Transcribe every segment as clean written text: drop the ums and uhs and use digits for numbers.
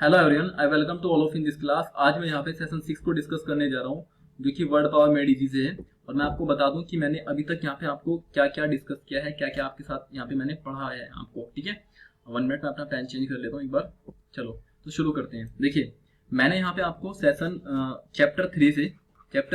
Hello everyone, I welcome to all of in this class. आज मैं यहाँ पे सेशन 6 को डिस्कस करने जा रहा हूँ, जो कि वर्ड पावर मेड इजी से है। और मैं आपको बता दूं कि मैंने अभी तक यहाँ पे आपको क्या क्या डिस्कस किया है, क्या क्या आपके साथ यहाँ पे मैंने पढ़ा है आपको। ठीक है, 1 मिनट में अपना पेन चेंज कर लेता हूँ एक बार। चलो तो शुरू करते हैं। देखिए, मैंने यहाँ पे आपको सेशन चैप्टर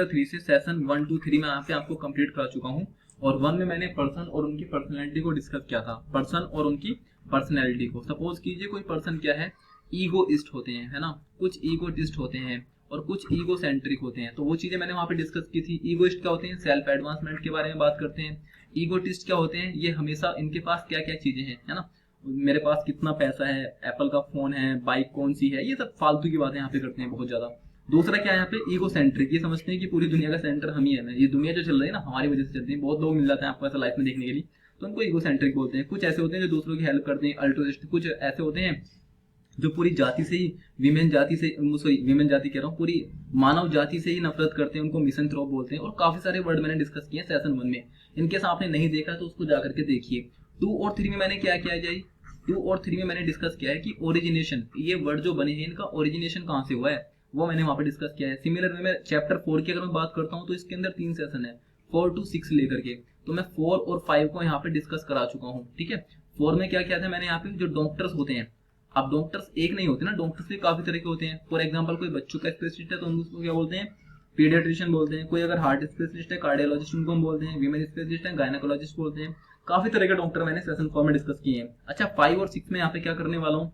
3 से सेशन 1 2 3 में यहाँ पे आपको कंप्लीट करा चुका हूँ। और 1 में मैंने पर्सन और उनकी पर्सनैलिटी को डिस्कस किया था। पर्सन और उनकी पर्सनैलिटी को, सपोज कीजिए कोई पर्सन क्या है, ईगोइस्ट होते हैं, है ना। कुछ ईगोइस्ट होते हैं और कुछ ईगो सेंट्रिक होते हैं। तो वो चीजें मैंने वहां पे डिस्कस की थी। ईगोइस्ट क्या होते हैं, सेल्फ एडवांसमेंट के बारे में बात करते हैं। ईगोटिस्ट क्या होते हैं, ये हमेशा इनके पास क्या क्या चीजें हैं, है ना। मेरे पास कितना पैसा है, एप्पल का फोन है, बाइक कौन सी है, ये सब फालतू की बातें यहाँ पे करते हैं बहुत ज्यादा। दूसरा क्या है यहाँ पे, ईगो सेंट्रिक, ये समझते हैं कि पूरी दुनिया का सेंटर हम ही है ना। ये दुनिया जो चल रही है ना, हमारी वजह से चलती है। बहुत लोग मिल जाते हैं आपको ऐसा लाइफ में देखने के लिए, तो उनको ईगो सेंट्रिक बोलते हैं। कुछ ऐसे होते हैं जो दूसरों की हेल्प करते हैं, अल्ट्रुइस्ट। कुछ ऐसे होते हैं जो पूरी जाति से ही, विमेन जाति कह रहा हूँ, पूरी मानव जाति से ही नफरत करते हैं, उनको मिसनथ्रोप बोलते हैं। और काफी सारे वर्ड मैंने डिस्कस किए हैं सेशन 1 में। इनकेस आपने नहीं देखा तो उसको जाकर के देखिए। 2 और 3 में मैंने क्या किया जाए, 2 और 3 में मैंने डिस्कस किया है कि ओरिजिनेशन, ये वर्ड जो बने हैं इनका ओरिजिनेशन कहाँ से हुआ है, वो मैंने वहां पे डिस्कस किया है। सिमिलर में मैं चैप्टर 4 की अगर मैं बात करता हूँ तो इसके अंदर 3 सेशन है, 4 to 6 लेकर के। तो मैं 4 और 5 को यहाँ पे डिस्कस करा चुका हूँ। ठीक है, 4 में क्या किया था मैंने यहाँ पे, जो डॉक्टर्स होते हैं। अब डॉक्टर्स एक नहीं होते ना, डॉक्टर्स भी काफी तरह के होते हैं। फॉर एग्जांपल कोई बच्चों का स्पेशलिस्ट है तो हम उसको क्या बोलते हैं, पीडियाट्रिशियन बोलते हैं। कोई अगर हार्ट स्पेशलिस्ट है, कार्डियोलॉजिस्ट उनको हम बोलते हैं। वीमेन स्पेशलिस्ट है, गायनेकोलॉजिस्ट बोलते हैं। काफी तरह के डॉक्टर मैंने सेशन 4 में डिस्कस किए हैं। अच्छा, 5 और 6 में यहाँ पे क्या करने वाला हूँ,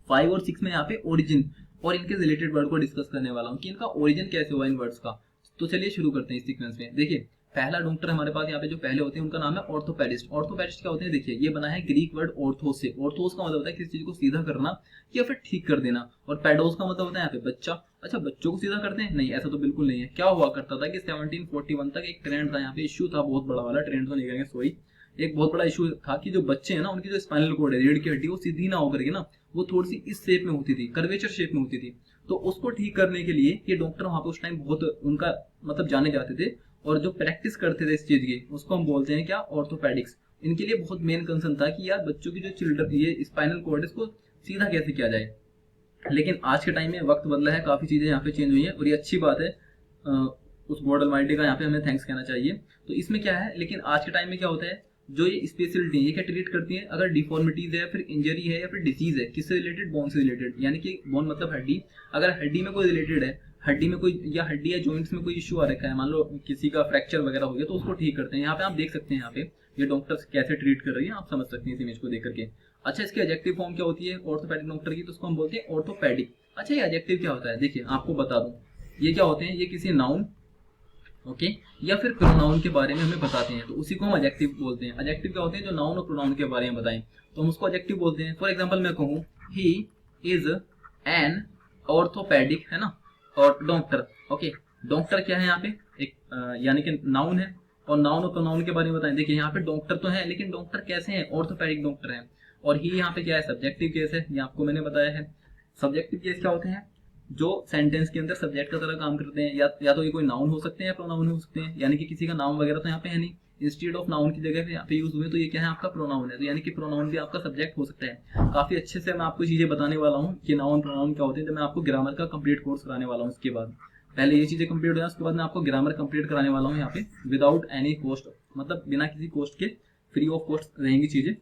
5 और 6 में यहाँ पे ओरिजिन और इनके रिलेटेड वर्ड को डिस्कस करने वाला हूँ कि इनका ओरिजिन कैसे हुआ इन वर्ड्स का। तो चलिए शुरू करते हैं इस सीक्वेंस में। देखिए, पहला डॉक्टर हमारे पास यहाँ पे जो पहले होते हैं उनका नाम है ऑर्थोपेडिस्ट। ऑर्थोपेडिस्ट क्या होते हैं, देखिए ये बना है ग्रीक वर्ड ऑर्थोस से। ऑर्थोस का मतलब होता है किसी चीज को सीधा करना या फिर ठीक कर देना। और पेडोस का मतलब होता है यहाँ पे बच्चा। अच्छा, बच्चों को सीधा करते हैं? नहीं, ऐसा तो बिल्कुल नहीं है। क्या हुआ करता था कि 1741 तक एक ट्रेंड था, यहाँ पे इश्यू था बहुत बड़ा वाला। ट्रेंड तो नहीं करेंगे, सॉरी, एक बहुत बड़ा इशू था कि जो बच्चे हैं ना, उनकी जो स्पाइनल कोड है, रीढ़ की हड्डी, वो सीधी ना होकर के ना, वो थोड़ी सी इस शेप में होती थी, कर्वेचर शेप में होती थी। तो उसको ठीक करने के लिए ये डॉक्टर वहां पे उस टाइम बहुत उनका मतलब जाने जाते थे। और जो प्रैक्टिस करते थे इस चीज की, उसको हम बोलते हैं क्या, ऑर्थोपेडिक्स। इनके लिए बहुत मेन कंसर्न था कि यार बच्चों की जो चिल्ड्रन ये स्पाइनल कोड है, इसको सीधा कैसे किया जाए। लेकिन आज के टाइम में वक्त बदला है, काफी चीजें यहाँ पे चेंज हुई है और ये अच्छी बात है। उस गॉड ऑलमाइटी का यहाँ पे हमें थैंक्स कहना चाहिए। तो इसमें क्या है, लेकिन आज के टाइम में क्या होता है, जो ये स्पेशलिटी ये क्या ट्रीट करती है, अगर डिफॉर्मिटीज है, फिर इंजरी है या फिर डिसीज है, किससे रिलेटेड, बोन से रिलेटेड। यानी कि बोन मतलब हड्डी, अगर हड्डी में कोई रिलेटेड है, हड्डी में कोई या हड्डी या जॉइंट्स में कोई इश्यू आ रखा है, मान लो किसी का फ्रैक्चर वगैरह हो गया, तो उसको ठीक करते हैं। यहाँ पे आप देख सकते हैं, यहाँ पे ये डॉक्टर्स कैसे ट्रीट कर रही है, आप समझ सकते हैं इस इमेज को देख करके। अच्छा, इसकी एडजेक्टिव फॉर्म क्या होती है ऑर्थोपेडिक डॉक्टर की, तो उसको हम बोलते हैं ऑर्थोपेडिक। अच्छा, ये एडजेक्टिव क्या होता है, देखिए आपको बता दूं, ये क्या होते हैं, ये किसी नाउन, ओके, या फिर प्रोनाउन के बारे में हमें बताते हैं, तो उसी को हम एडजेक्टिव बोलते हैं। एडजेक्टिव क्या होते हैं, जो नाउन और प्रोनाउन के बारे में बताएं, तो हम उसको एडजेक्टिव बोलते हैं। फॉर एग्जांपल मैं कहूँ, ही इज एन ऑर्थोपेडिक, है ना, और डॉक्टर। ओके, डॉक्टर क्या है यहाँ पे, एक यानी कि नाउन है, और नाउन और प्रोनाउन के बारे में बताएं। देखिए यहाँ पे डॉक्टर तो है, लेकिन डॉक्टर कैसे हैं, ऑर्थोपेडिक डॉक्टर है। और ही यहाँ पे क्या है, सब्जेक्टिव केस है, ये आपको मैंने बताया है। सब्जेक्टिव केस क्या होते हैं, जो सेंटेंस के अंदर सब्जेक्ट का तरह काम करते हैं। या तो ये कोई नाउन हो सकते हैं या प्रोनाउन हो सकते हैं, यानी कि किसी का नाम वगैरह तो यहाँ पे है नहीं, इंस्टीड ऑफ नाउन की जगह पे यहाँ पे यूज हुए, तो ये क्या है, आपका प्रोनाउन है। तो यानी कि प्रोनाउन भी आपका सब्जेक्ट हो सकता है। काफी अच्छे से मैं आपको चीजें बताने वाला हूँ कि नाउन प्रोनाउन क्या होते हैं, तो मैं आपको ग्रामर का कंप्लीट कोर्स कराने वाला हूँ। इसके बाद पहले ये चीजें कंप्लीट हो जाए, उसके बाद मैं आपको ग्रामर कंप्लीट कराने वाला हूँ यहाँ पे, विदाउट एनी कॉस्ट, मतलब बिना किसी कॉस्ट के, फ्री ऑफ कॉस्ट रहेंगी चीजें।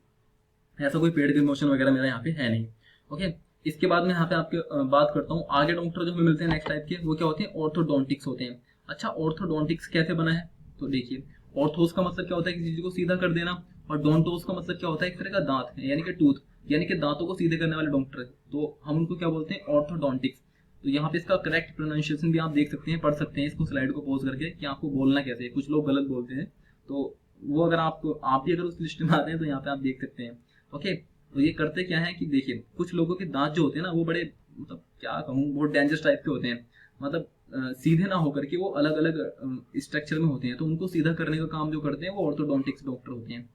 ऐसा कोई पेड प्रमोशन वगैरह मेरा यहाँ पे है नहीं। ओके, इसके बाद में यहाँ पे आपके बात करता हूँ आगे डॉक्टर जो हमें मिलते हैं नेक्स्ट टाइप के, वो क्या होते हैं, ऑर्थोडोंटिक्स होते हैं। अच्छा, ऑर्थोडोंटिक्स कैसे बना है, तो देखिए, ऑर्थोस का मतलब क्या होता है, किसी चीज को सीधा कर देना, और डोंटोस का मतलब क्या होता है, एक तरह का दांत है, यानी कि टूथ, यानी कि दांतों को सीधे करने वाले डॉक्टर है, तो हम उनको क्या बोलते हैं, ऑर्थोडोंटिक्स। तो यहाँ पे इसका करेक्ट प्रोनाउंसिएशन भी आप देख सकते हैं, पढ़ सकते हैं इसको, स्लाइड को पॉज करके, कि आपको बोलना कैसे है। कुछ लोग गलत बोलते हैं, तो वो अगर आप भी अगर उस लिस्ट में आते हैं तो यहाँ पे आप देख सकते हैं। ओके, तो ये करते क्या है कि देखिए, कुछ लोगों के दांत जो होते हैं ना, वो बड़े, मतलब क्या कहूँ, बहुत डेंजरस टाइप के होते हैं। मतलब सीधे ना होकर के वो अलग अलग स्ट्रक्चर में होते हैं, तो उनको सीधा करने का काम जो करते हैं वो ऑर्थोडोंटिक्स डॉक्टर होते हैं।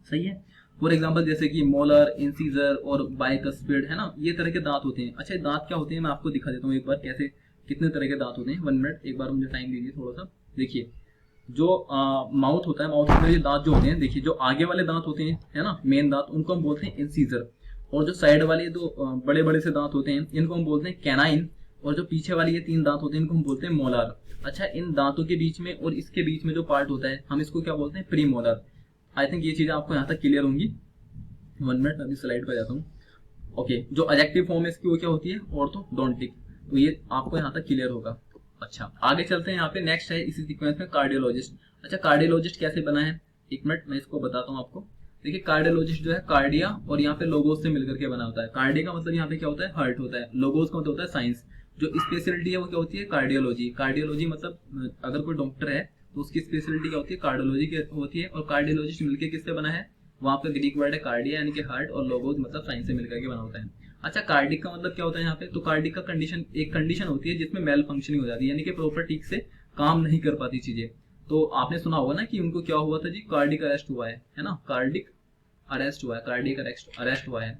सही है। फॉर एग्जाम्पल जैसे कि मोलर, इंसीजर और बाइकस्पिड, है ना, ये तरह के दांत होते हैं। अच्छा, दांत क्या होते हैं, मैं आपको दिखा देता हूँ एक बार कैसे, कितने तरह के दांत होते हैं। 1 मिनट, एक बार मुझे टाइम दीजिए थोड़ा सा। देखिए, जो माउथ होता है, माउथ के अंदर ये दांत जो होते हैं, देखिए जो आगे वाले दांत होते हैं, है ना, मेन दांत, उनको हम बोलते हैं इंसीजर। और जो साइड वाले दो बड़े बड़े से दांत होते हैं इनको हम बोलते हैं कैनाइन, और जो पीछे वाली ये 3 दांत होते हैं इनको हम बोलते हैं मोलार। अच्छा, इन दांतों के बीच में और इसके बीच में जो पार्ट होता है हम इसको क्या बोलते हैं, प्रीमोलर। आई थिंक ये चीजें आपको यहाँ तक क्लियर होंगी। 1 मिनट, अभी स्लाइड पर जाता हूँ। ओके, जो एडजेक्टिव फॉर्म है इसकी वो क्या होती है, ऑर्थोडोंटिक। तो ये आपको यहाँ तक क्लियर होगा। अच्छा, आगे चलते हैं। यहाँ पे नेक्स्ट है इसी सीक्वेंस में कार्डियोलॉजिस्ट। अच्छा, कार्डियोलॉजिस्ट कैसे बना है, 1 मिनट मैं इसको बताता हूँ आपको। देखिए, कार्डियोलॉजिस्ट जो है कार्डिया और यहाँ पे लोगोस से मिलकर के बना होता है। कार्डिया का मतलब यहाँ पे क्या होता है, हार्ट होता है। लोगोस का मतलब होता है साइंस। जो स्पेशलिटी है वो क्या होती है, कार्डियोलॉजी। कार्डियोलॉजी मतलब अगर कोई डॉक्टर है तो उसकी स्पेशलिटी क्या होती है, कार्डियोलॉजी की होती है। और कार्डियोलॉजिस्ट मिलकर किससे बना है, वहाँ पे ग्रीक वर्ड है कार्डिया यानी कि हार्ट, और लोगोस मतलब साइंस से मिलकर के बना होता है। अच्छा, कार्डिक का मतलब क्या होता है यहाँ पे, तो कार्डिक का कंडीशन एक कंडीशन होती है जिसमें मेल फंक्शनिंग हो जाती है, यानी कि प्रॉपर ठीक से काम नहीं कर पाती चीजें। तो आपने सुना होगा ना कि उनको क्या हुआ था जी, कार्डिक अरेस्ट हुआ है ना, कार्डिक अरेस्ट हुआ है, कार्डिक अरेस्ट हुआ है,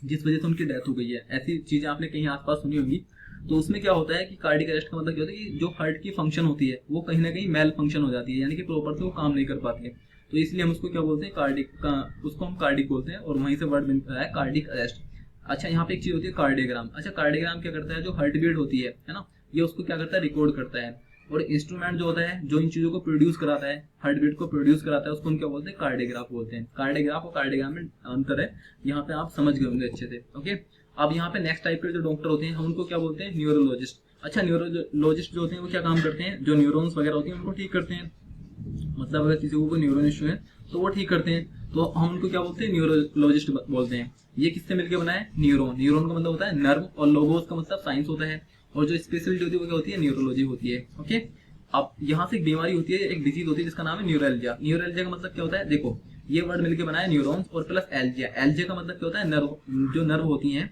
जिस वजह से उनकी डेथ हो गई है। ऐसी चीजें आपने कहीं आसपास सुनी होंगी। तो उसमें क्या होता है कि कार्डिक अरेस्ट का मतलब क्या होता है कि जो हार्ट की फंक्शन होती है वो कहीं ना कहीं मेल फंक्शन हो जाती है, यानी कि प्रॉपर से वो काम नहीं कर पाती है। तो इसलिए हम उसको क्या बोलते हैं, कार्डिक का, उसको हम कार्डिक बोलते हैं, और वहीं से वर्ड मिलता है कार्डिक अरेस्ट। अच्छा, यहाँ पे एक चीज होती है कार्डियोग्राम। अच्छा, कार्डियोग्राम क्या करता है, जो हार्ट बीट होती है ना, ये उसको क्या करता है, रिकॉर्ड करता है। और इंस्ट्रूमेंट जो होता है जो इन चीजों को प्रोड्यूस कराता है, हार्ट बीट को प्रोड्यूस कराता है, उसको हम क्या बोलते हैं, कार्डियोग्राफ बोलते हैं। कार्डियोग्राफ और कार्डियोग्राम में अंतर है, यहाँ पे आप समझ गए होंगे अच्छे से। ओके, अब यहाँ पे नेक्स्ट टाइप के जो डॉक्टर होते हैं हम उनको क्या बोलते हैं, न्यूरोलॉजिस्ट। अच्छा, न्यूरोलॉजिस्ट जो होते हैं वो क्या काम करते हैं, जो न्यूरॉन्स वगैरह होती हैं उनको ठीक करते हैं। मतलब अगर किसी को कोई न्यूरॉन इश्यू है तो वो ठीक करते हैं, तो हम उनको क्या बोलते हैं, न्यूरोलॉजिस्ट बोलते हैं। ये किससे मिलकर बना है, न्यूरॉन। न्यूरॉन का मतलब होता है नर्व, और लोगोस का मतलब साइंस होता है, और जो स्पेशलिटी होती है वो क्या होती है, न्यूरोलॉजी होती है। ओके, अब यहाँ से एक बीमारी होती है, एक डिजीज होती है जिसका नाम है न्यूरल्जिया। न्यूरल्जिया का मतलब क्या होता है, देखो ये वर्ड मिलकर बना है न्यूरॉन्स और प्लस एल्जिया। एल्जिया का मतलब क्या होता है, नर्व, जो नर्व होती है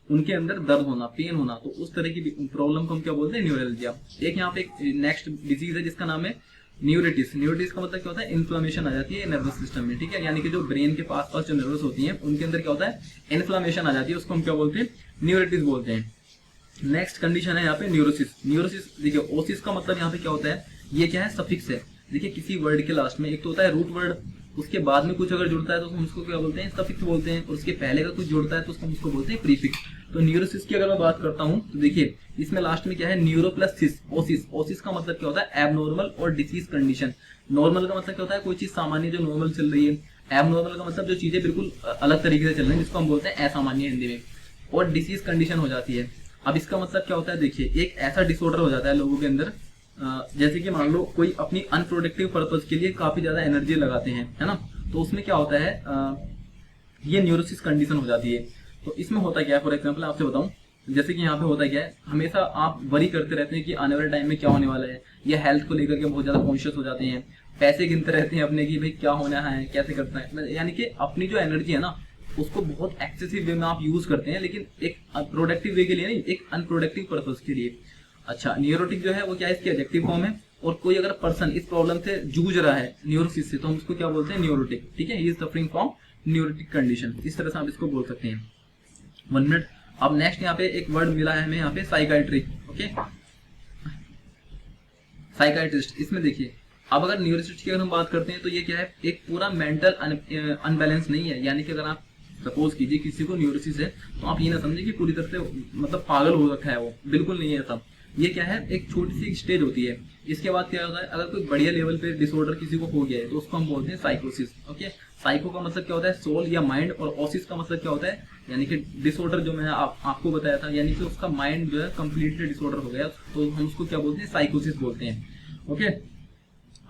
उनके अंदर दर्द होना, पेन होना, तो उस तरह की प्रॉब्लम को हम क्या बोलते हैं, न्यूरल्जिया। एक यहाँ पे नेक्स्ट डिजीज है जिसका नाम है न्यूरिटिस। न्यूरिटिस का मतलब क्या होता है, इन्फ्लामेशन आ जाती है नर्वस सिस्टम में, ठीक है, यानी कि जो ब्रेन के पास जो नर्वस होती हैं उनके अंदर क्या होता है, इन्फ्लामेशन आ जाती है, उसको हम क्या बोलते हैं, न्यूरिटिस बोलते हैं। नेक्स्ट कंडीशन है यहाँ पे न्यूरोसिस। न्यूरोसिस देखिए, ओसिस का मतलब यहाँ पे क्या होता है, ये क्या है, सफिक्स है। देखिए, किसी वर्ड के लास्ट में एक तो होता है रूट वर्ड, उसके बाद में कुछ अगर जुड़ता है तो हम उसको क्या बोलते हैं, सफिक्स बोलते हैं, और उसके पहले का कुछ जुड़ता है तो उसको हम उसको बोलते हैं प्रीफिक्स। तो न्यूरोसिस की अगर मैं बात करता हूँ तो देखिए इसमें लास्ट में क्या है, न्यूरो प्लस सिस, ओसिस। ओसिस का मतलब क्या होता है, एबनॉर्मल और डिसीज कंडीशन। नॉर्मल का मतलब क्या होता है, कोई चीज सामान्य जो नॉर्मल चल रही है। एबनॉर्मल का मतलब जो चीजें बिल्कुल अलग तरीके से चल रही है, जिसको हम बोलते हैं असामान्य हिंदी में। और डिसीज कंडीशन हो जाती है। अब इसका मतलब क्या होता है, देखिए एक ऐसा डिसऑर्डर हो जाता है लोगों के अंदर, जैसे कि मान लो कोई अपनी अनप्रोडक्टिव पर्पज के लिए काफी ज्यादा एनर्जी लगाते हैं, है ना, तो उसमें क्या होता है, ये न्यूरोसिस कंडीशन हो जाती है। तो इसमें होता क्या है, फॉर एग्जांपल आपसे बताऊं, जैसे कि यहाँ पे होता क्या है, हमेशा आप वरी करते रहते हैं कि आने वाले टाइम में क्या होने वाला है, या हेल्थ को लेकर के बहुत ज्यादा कॉन्शियस हो जाते हैं, पैसे गिनते रहते हैं अपने की भाई क्या होना है, कैसे करना है, यानी कि अपनी जो एनर्जी है ना उसको बहुत एक्सेसिव वे में आप यूज करते हैं, लेकिन एक प्रोडक्टिव वे के लिए नहीं, एक अनप्रोडक्टिव पर्पज के लिए। अच्छा, न्यूरोटिक जो है वो क्या है, इसकी एडजेक्टिव फॉर्म है। और कोई अगर पर्सन इस प्रॉब्लम से जूझ रहा है न्यूरोसिस से, तो हम उसको क्या बोलते हैं, न्यूरोटिक, ठीक है, he is suffering from neurotic condition, इस तरह से आप इसको बोल सकते हैं। 1 मिनट। अब नेक्स्ट यहाँ पे एक वर्ड मिला है हमें यहाँ पे, साइकाइट्री। Okay, psychiatrist. इसमें देखिए, अब अगर न्यूरोसिस्ट की अगर हम बात करते हैं तो ये क्या है, एक पूरा मेंटल अनबैलेंस नहीं है, यानी कि अगर आप सपोज कीजिए किसी को न्यूरोसिस है तो आप ये ना समझिए कि पूरी तरह से मतलब पागल हो रखा है, वो बिल्कुल नहीं है ऐसा। ये क्या है, एक छोटी सी स्टेज होती है। इसके बाद क्या होता है, अगर कोई बढ़िया लेवल पे डिसऑर्डर किसी को हो गया है तो उसको हम बोलते हैं साइकोसिस। ओके, साइको का मतलब क्या होता है, सोल या माइंड, और ओसिस का मतलब क्या होता है, यानी कि डिसऑर्डर जो मैंने आपको बताया था, यानी कि उसका माइंड जो है कंप्लीटली डिसऑर्डर हो गया, तो हम उसको क्या बोलते हैं, साइकोसिस बोलते हैं। ओके,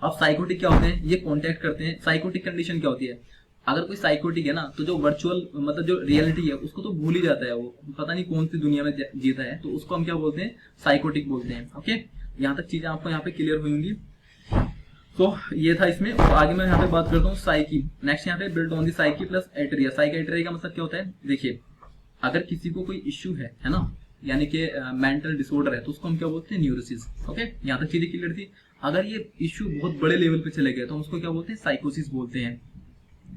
अब साइकोटिक क्या होते हैं, ये कॉन्टेक्ट करते हैं। साइकोटिक कंडीशन क्या होती है, अगर कोई साइकोटिक है ना तो जो वर्चुअल मतलब जो रियलिटी है उसको तो भूल ही जाता है, वो पता नहीं कौन सी दुनिया में जीता है, तो उसको हम क्या बोलते हैं, साइकोटिक बोलते हैं। ओके, यहाँ तक चीजें आपको यहाँ पे क्लियर होंगी। तो ये था इसमें, और आगे मैं यहाँ पे बात करता हूँ साइकी। नेक्स्ट यहाँ पे build on the psyche plus iatria. साइकेट्रिया का मतलब क्या होता है, देखिए अगर किसी को कोई इश्यू है ना, यानी कि मेंटल डिसऑर्डर है, तो उसको हम क्या बोलते हैं, न्यूरोसिस। ओके, यहाँ तक चीजें क्लियर थी। अगर ये इश्यू बहुत बड़े लेवल पे चले गए तो हम उसको क्या बोलते हैं, साइकोसिस बोलते हैं।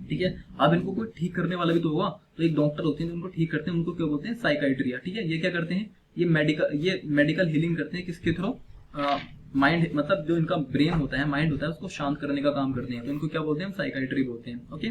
ठीक है, अब इनको कोई ठीक करने वाला भी तो होगा, तो एक डॉक्टर होते हैं उनको ठीक करते हैं, उनको क्या बोलते हैं, साइकाइट्रिया। ठीक है, ये क्या करते हैं, ये मेडिकल हीलिंग करते हैं, किसके थ्रू, माइंड, मतलब जो इनका ब्रेन होता है, माइंड होता है, उसको शांत करने का काम करते हैं, तो इनको क्या बोलते हैं, हम साइकाइट्री बोलते हैं। ओके,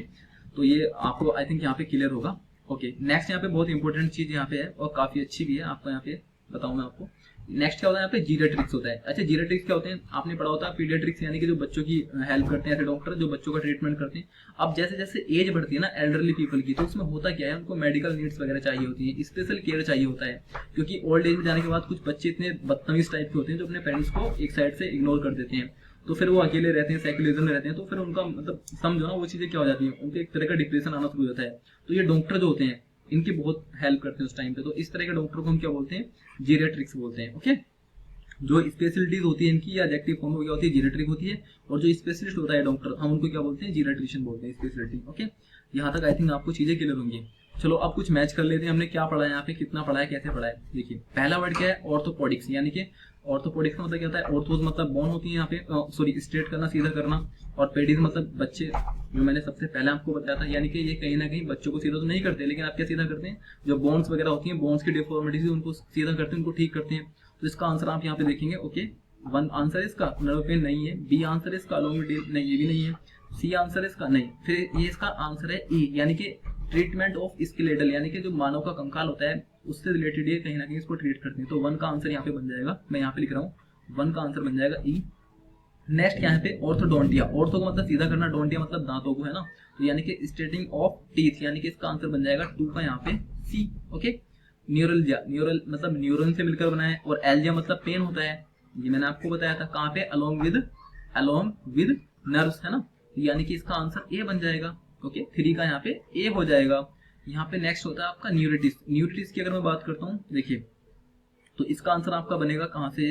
तो ये आपको आई थिंक यहाँ पे क्लियर होगा। ओके, नेक्स्ट यहाँ पे बहुत इंपॉर्टेंट चीज यहाँ पे है और काफी अच्छी भी है, आपको यहाँ पे बताऊं मैं आपको। नेक्स्ट क्या होता है यहाँ पे, जीरियाट्रिक्स होता है। अच्छा, जीरियाट्रिक्स क्या होते हैं, आपने पढ़ा होता है पीडियाट्रिक्स, यानी कि जो बच्चों की हेल्प करते हैं, ऐसे डॉक्टर जो बच्चों का ट्रीटमेंट करते हैं। अब जैसे जैसे एज बढ़ती है ना एल्डरली पीपल की, तो उसमें होता क्या है, उनको मेडिकल नीड्स वगैरह चाहिए होती है, स्पेशल केयर चाहिए होता है, क्योंकि ओल्ड एज में जाने के बाद कुछ बच्चे इतने बदतमीज टाइप के होते हैं जो अपने पेरेंट्स को एक साइड से इग्नोर कर देते हैं, तो फिर वो अकेले रहते हैं, साइकोलिज्म में रहते हैं, तो फिर उनका मतलब समझो ना वो चीजें क्या हो जाती है, उनको एक तरह का डिप्रेशन आना शुरू हो जाता है। तो ये डॉक्टर जो होते हैं इनकी बहुत हेल्प करते हैं उस टाइम पे, तो इस तरह के डॉक्टर को हम क्या बोलते हैं, जीरियाट्रिक्स बोलते हैं। ओके, जो स्पेशलिटीज होती है इनकी या एडजेक्टिव फॉर्म में क्या होती है, जीरियाट्रिक होती है, और जो स्पेशलिस्ट होता है डॉक्टर, हम उनको क्या बोलते हैं, जीरियाट्रिशियन बोलते हैं, स्पेशलिटी। ओके, यहाँ तक आई थिंक आपको चीजें क्लियर होंगी। चलो अब कुछ मैच कर लेते हैं, हमने क्या पढ़ा है यहाँ पे, कितना पढ़ा है, कैसे पढ़ा है। देखिए पहला वर्ड क्या है, ऑर्थोपोडिक्स, यानी कि ऑर्थोपोडिक्स का मतलब क्या होता है, ऑर्थोज मतलब बोन होती है यहाँ पे, सॉरी स्ट्रेट करना, सीधा करना, और पेडिस मतलब बच्चे, जो मैंने सबसे पहले आपको बताया था, यानी कि ये कहीं ना कहीं बच्चों को सीधा तो नहीं करते, लेकिन आप क्या सीधा करते हैं, जो बोन्स वगैरह होती हैं, बोन्स की डिफॉर्मिटीज उनको सीधा करते हैं, उनको ठीक करते हैं। तो इसका आंसर आप यहाँ पे देखेंगे। ओके, वन आंसर इसका नर्व पेन नहीं है, बी आंसर इसका अलोंग नहीं, ये भी नहीं है, सी आंसर इसका नहीं, फिर ये इसका आंसर है ई, यानी कि ट्रीटमेंट ऑफ स्केलेटल, यानी कि जो मानव का कंकाल होता है उससे रिलेटेड ये कहीं ना कहीं इसको ट्रीट करते हैं। तो वन का आंसर यहाँ पे बन जाएगा, मैं यहाँ पे लिख रहा हूँ, वन का आंसर बन जाएगा ई। नेक्स्ट यहाँ पे ऑर्थोडोंटिया, ऑर्थो का मतलब सीधा करना, डोंटिया मतलब दांतों को, है ना, तो यानी कि स्ट्रेटिंग ऑफ टीथ, यानी कि इसका आंसर बन जाएगा टू का यहाँ पे सी। ओके, न्यूरल्जिया, न्यूरल मतलब न्यूरॉन से मिलकर बना है, और एल्जिया मतलब पेन होता है, ये मैंने आपको बताया था, कहाँ पे, अलोंग विद नर्व्स, है ना, यानी कि इसका आंसर ए बन जाएगा। ओके, थ्री का यहाँ पे ए हो जाएगा। यहाँ पे नेक्स्ट होता है आपका न्यूरिटिस। न्यूरिटिस की अगर मैं बात करता हूँ, देखिए तो इसका आंसर आपका बनेगा कहाँ से,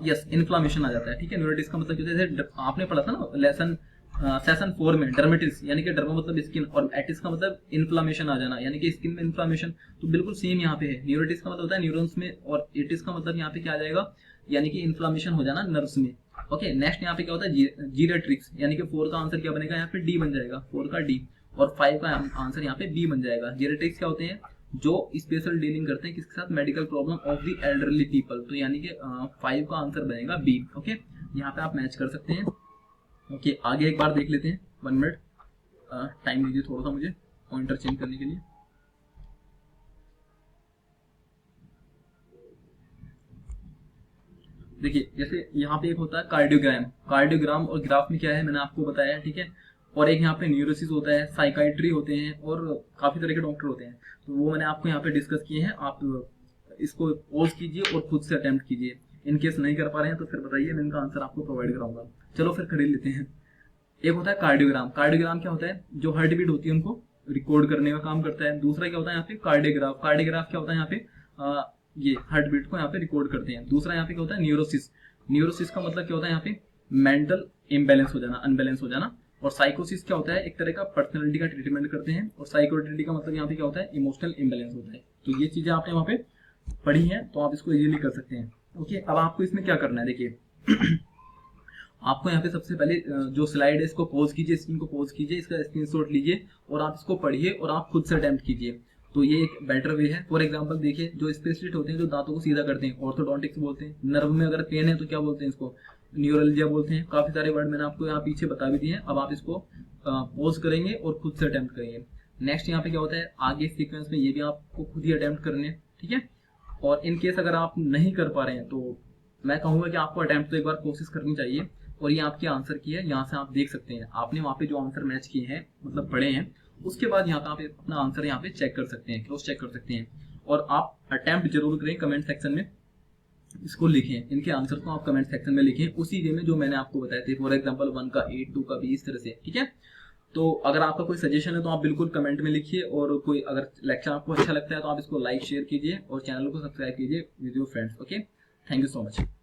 यस, इन्फ्लामेशन आ जाता है। ठीक है, न्यूरिटिस का मतलब जैसे आपने पढ़ा था ना लेसन सेशन 4 में, डर्मेटिस, यानी कि डर्मा मतलब स्किन, और एटिस का मतलब इन्फ्लामेशन आ जाना, यानी कि स्किन में इन्फ्लामेशन, तो बिल्कुल सेम यहाँ पे है। न्यूरिटिस का मतलब होता है न्यूरॉन्स में, और एटिस का मतलब यहाँ पे क्या आ जाएगा, यानी कि इन्फ्लामेशन हो जाना नर्व्स में। ओके, नेक्स्ट यहाँ पे क्या होता है, जीरियाट्रिक्स, यानी कि 4 का आंसर क्या बनेगा, यहाँ पे डी बन जाएगा, 4 का डी, और 5 का आंसर यहाँ पे बी बन जाएगा। जीरियाट्रिक्स क्या होते हैं, जो स्पेशल डीलिंग करते हैं किसके साथ, medical problem of the elderly people, तो यानी कि 5 का आंसर बनेगा बी। ओके, यहाँ पे आप मैच कर सकते हैं। ओके, आगे एक बार देख लेते हैं, 1 मिनट टाइम दीजिए थोड़ा सा मुझे पॉइंटर चेंज करने के लिए। देखिए जैसे यहाँ पे एक होता है कार्डियोग्राम, कार्डियोग्राम और ग्राफ में क्या है मैंने आपको बताया है, ठीक है, और एक यहाँ पे न्यूरोसिस होता है, साइकाइट्री होते हैं, और काफी तरह के डॉक्टर होते हैं, तो वो मैंने आपको यहाँ पे डिस्कस किए हैं। आप इसको पॉज कीजिए और खुद से अटेम्प्ट कीजिए, इन केस नहीं कर पा रहे हैं तो फिर बताइए, मैं इनका आंसर आपको प्रोवाइड कराऊंगा। चलो फिर खरीद लेते हैं। एक होता है कार्डियोग्राम, कार्डियोग्राम क्या होता है, जो हार्ट बीट होती है उनको रिकॉर्ड करने का काम करता है। दूसरा क्या होता है यहाँ पे, कार्डियोग्राफ, कार्डियोग्राफ क्या होता है यहाँ पे, ये हार्ट बीट को यहाँ पे रिकॉर्ड करते हैं। दूसरा यहाँ पे क्या होता है, न्यूरोसिस, न्यूरोसिस का मतलब क्या होता है यहाँ पे, मेंटल इम्बैलेंस हो जाना, अनबैलेंस हो जाना। और साइकोसिस क्या होता है, एक तरह का पर्सनैलिटी का ट्रीटमेंट करते हैं। और साइकोटिलिटी का मतलब यहाँ पे क्या होता है, इमोशनल इम्बैलेंस होता है। तो ये चीजें आपने वहाँ पे पढ़ी हैं, तो आप इसको इजीली कर सकते हैं। ओके, अब आपको इसमें क्या करना है, देखिए आपको यहाँ पे सबसे पहले जो स्लाइड है इसको पॉज कीजिए, स्क्रीन को पॉज कीजिए, इसका स्क्रीनशॉट लीजिए और आप इसको पढ़िए और आप खुद से अटेम्प्ट कीजिए, तो ये एक बेटर वे है। फॉर एग्जांपल देखिए, जो स्पेशलिस्ट होते हैं जो दांतों को सीधा करते हैं, ऑर्थोडोंटिक्स बोलते हैं। नर्व में अगर पेन है तो क्या बोलते हैं इसको, न्यूरल्जिया बोलते हैं। काफी सारे वर्ड मैंने आपको यहाँ पीछे बता भी दिए हैं। अब आप इसको पॉज करेंगे और खुद से अटेम्प्ट करेंगे। नेक्स्ट यहाँ पे क्या होता है, आगे सीक्वेंस में ये भी आपको खुद ही अटेम्प्ट करने हैं, ठीक है। और इन केस अगर आप नहीं कर पा रहे हैं तो मैं कहूंगा कि आपको अटेम्प्ट तो एक बार कोशिश करनी चाहिए। और ये आपके आंसर की है, यहाँ से आप देख सकते हैं आपने वहाँ पे जो आंसर मैच किए हैं, मतलब पढ़े हैं, उसके बाद यहाँ पे आप अपना आंसर यहाँ पे चेक कर सकते हैं, क्रॉस चेक कर सकते हैं। और आप अटेम्प्ट जरूर करें, कमेंट सेक्शन में इसको लिखें, इनके आंसर को आप कमेंट सेक्शन में लिखें उसी वे में जो मैंने आपको बताए थे। फॉर एग्जांपल 1 का 8, 2 का 20, इस तरह से, ठीक है। तो अगर आपका कोई सजेशन है तो आप बिल्कुल कमेंट में लिखिए, और कोई अगर लेक्चर आपको अच्छा लगता है तो आप इसको लाइक शेयर कीजिए और चैनल को सब्सक्राइब कीजिए with your friends. Okay, thank you so much.